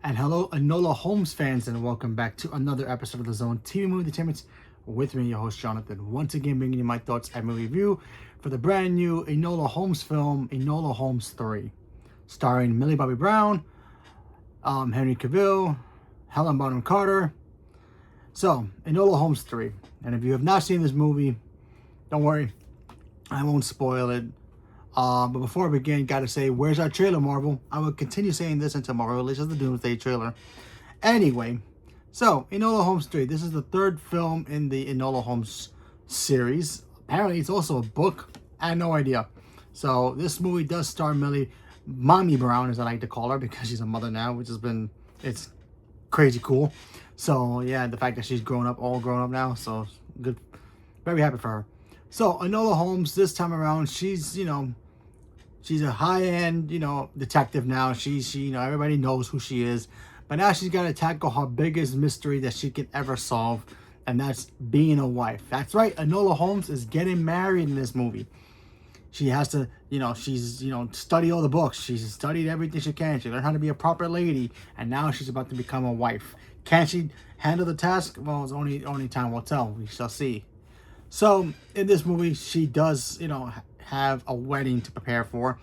And hello, Enola Holmes fans, and welcome back to another episode of the Zone TV Movie Entertainment with me, your host Jonathan. Once again, bringing you my thoughts and movie review for the brand new Enola Holmes film, Enola Holmes 3, starring Millie Bobby Brown, Henry Cavill, Helen Bonham Carter. So, Enola Holmes 3, and if you have not seen this movie, don't worry, I won't spoil it. But before I begin, gotta say, where's our trailer, Marvel? I will continue saying this until Marvel releases the Doomsday trailer. Anyway, so Enola Holmes 3. This is the third film in the Enola Holmes series. Apparently, it's also a book. I had no idea. So this movie does star Mommy Brown, as I like to call her, because she's a mother now, which has been, it's crazy cool. So yeah, the fact that she's all grown up now, so good, very happy for her. So Enola Holmes, this time around, she's she's a high-end, detective now. She, everybody knows who she is. But now she's got to tackle her biggest mystery that she can ever solve, and that's being a wife. That's right, Enola Holmes is getting married in this movie. She has to, she's, study all the books. She's studied everything she can. She learned how to be a proper lady, and now she's about to become a wife. Can she handle the task? Well, it's only time will tell. We shall see. So, in this movie, she does, have a wedding to prepare for,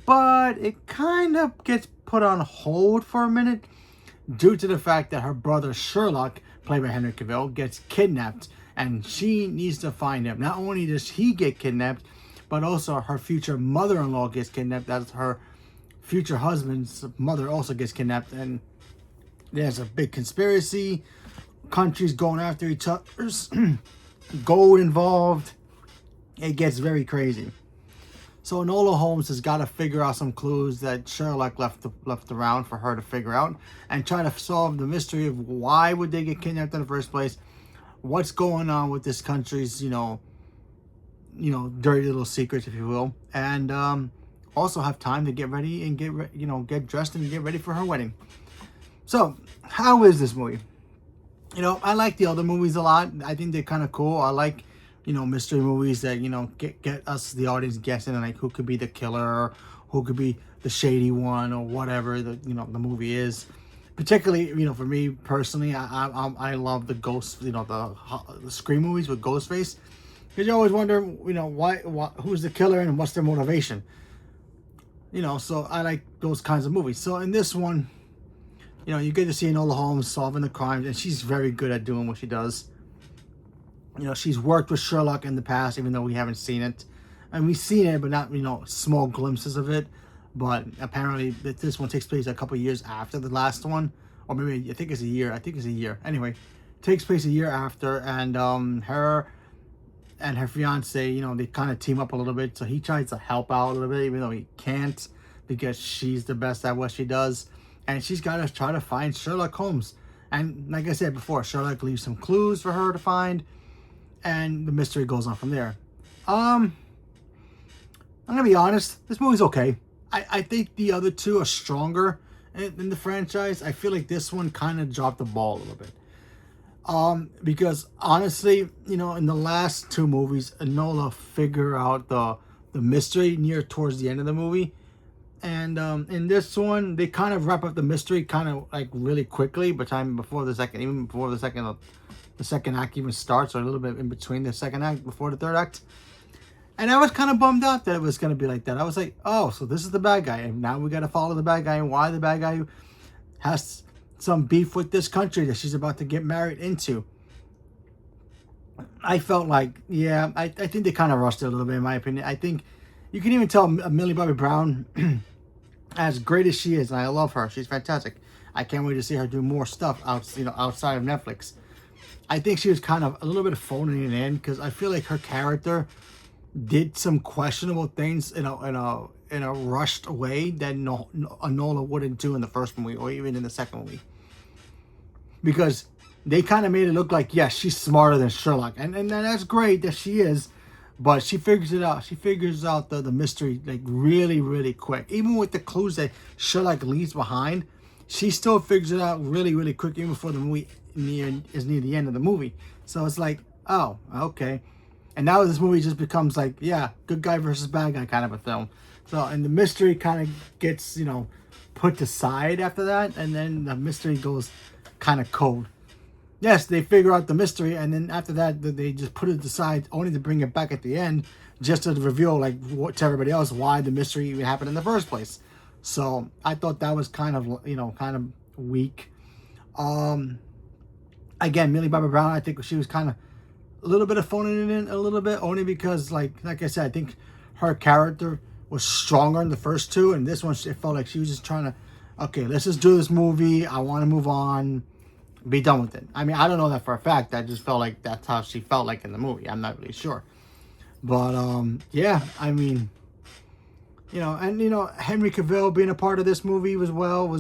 but it kind of gets put on hold for a minute due to the fact that her brother Sherlock, played by Henry Cavill, gets kidnapped, and she needs to find him. Not only does he get kidnapped, but also her future mother-in-law gets kidnapped. That's her future husband's mother also gets kidnapped, and there's a big conspiracy. Countries going after each other's gold involved. It gets very crazy. So Enola Holmes has got to figure out some clues that Sherlock left around for her to figure out, and try to solve the mystery of why would they get kidnapped in the first place, what's going on with this country's dirty little secrets, if you will, and also have time to get ready and get dressed and get ready for her wedding. So how is this movie? I like the other movies a lot. I think they're kind of cool. I like, mystery movies that, get us, the audience, guessing, like, who could be the killer, who could be the shady one, or whatever the movie is. Particularly, for me personally, I love the ghost, the Scream movies with Ghostface. Because you always wonder, why, who's the killer and what's their motivation. So I like those kinds of movies. So in this one, you get to see Enola Holmes solving the crimes, and she's very good at doing what she does. She's worked with Sherlock in the past, even though we haven't seen it. And we've seen it, but not, small glimpses of it. But apparently, this one takes place a couple of years after the last one. Or maybe, I think it's a year. Anyway, it takes place a year after, and her and her fiance, they kind of team up a little bit. So he tries to help out a little bit, even though he can't, because she's the best at what she does. And she's got to try to find Sherlock Holmes. And like I said before, Sherlock leaves some clues for her to find, and the mystery goes on from there. I'm gonna be honest, this movie's okay. I think the other two are stronger in the franchise. I feel like this one kind of dropped the ball a little bit. Because honestly, in the last two movies, Enola figure out the mystery near towards the end of the movie. And in this one, they kind of wrap up the mystery kind of like really quickly, before the second act even starts, or a little bit in between the second act, before the third act. And I was kind of bummed out that it was going to be like that. I was like, oh, so this is the bad guy, and now we got to follow the bad guy, and why the bad guy has some beef with this country that she's about to get married into. I felt like, yeah, I think they kind of rushed it a little bit, in my opinion. I think you can even tell Millie Bobby Brown, as great as she is, and I love her, she's fantastic. I can't wait to see her do more stuff outside of Netflix. I think she was kind of a little bit phoning it in, because I feel like her character did some questionable things in a rushed way that Enola wouldn't do in the first movie, or even in the second movie. Because they kind of made it look like, yes, she's smarter than Sherlock, and that's great that she is. But she figures it out. She figures out the mystery like really, really quick. Even with the clues that Sherlock leaves behind, she still figures it out really, really quick, even before the movie is near the end of the movie. So it's like, oh, okay. And now this movie just becomes like, yeah, good guy versus bad guy kind of a film. So, and the mystery kind of gets, put aside after that, and then the mystery goes kind of cold. Yes, they figure out the mystery, and then after that, they just put it aside, only to bring it back at the end, just to reveal, like, what, to everybody else, why the mystery even happened in the first place. So I thought that was kind of, kind of weak. Again, Millie Bobby Brown, I think she was kind of a little bit of phoning it in a little bit, only because, like I said, I think her character was stronger in the first two, and this one, it felt like she was just trying to, okay, let's just do this movie. I want to move on, be done with it. I mean, I don't know that for a fact. I just felt like that's how she felt like in the movie. I'm not really sure. But, yeah, I mean, and, Henry Cavill being a part of this movie as well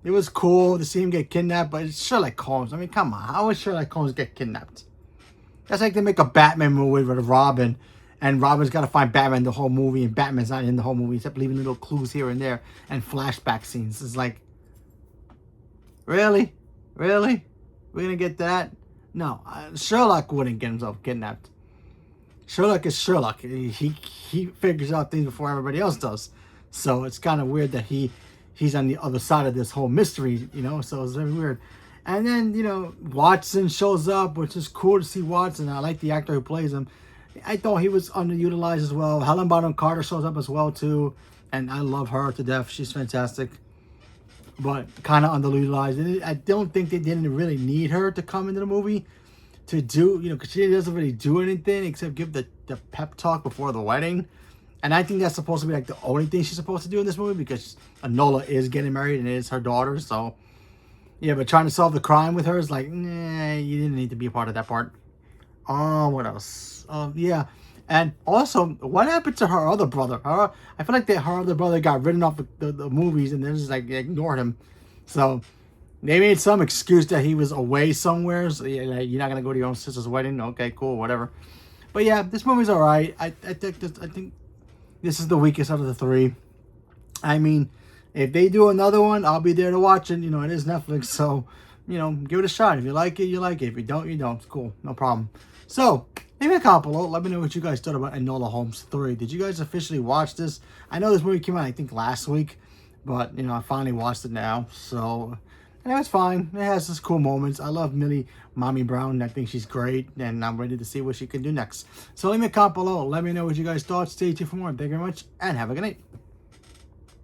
it was cool to see him get kidnapped, but it's Sherlock Holmes. I mean, come on. How would Sherlock Holmes get kidnapped? That's like they make a Batman movie with Robin, and Robin's got to find Batman the whole movie, and Batman's not in the whole movie, except leaving little clues here and there and flashback scenes. It's like, really? Really? We're going to get that? No. Sherlock wouldn't get himself kidnapped. Sherlock is Sherlock. He figures out things before everybody else does. So it's kind of weird that he's on the other side of this whole mystery, so it's very weird. And then, Watson shows up, which is cool to see Watson. I like the actor who plays him. I thought he was underutilized as well. Helen Bonham Carter shows up as well, too. And I love her to death. She's fantastic. But kind of underutilized. I don't think they didn't really need her to come into the movie to do, because she doesn't really do anything except give the pep talk before the wedding. And I think that's supposed to be like the only thing she's supposed to do in this movie, because Enola is getting married and it is her daughter. So, yeah, but trying to solve the crime with her is like, nah, you didn't need to be a part of that part. Oh, what else? Yeah. And also, what happened to her other brother? I feel like her other brother got written off the movies, and they just like ignored him. So they made some excuse that he was away somewhere. So like, you're not gonna go to your own sister's wedding. Okay, cool, whatever. But yeah, this movie's alright. I think this is the weakest out of the three. I mean, if they do another one, I'll be there to watch it. It is Netflix, so give it a shot. If you like it, you like it. If you don't, you don't. It's cool, no problem. So leave me a comment below. Let me know what you guys thought about Enola Holmes 3. Did you guys officially watch this? I know this movie came out, I think, last week, but I finally watched it now. So, and it was fine. It has some cool moments. I love Millie Mommy Brown. I think she's great, and I'm ready to see what she can do next. So leave me a comment below. Let me know what you guys thought. Stay tuned for more. Thank you very much, and have a good night.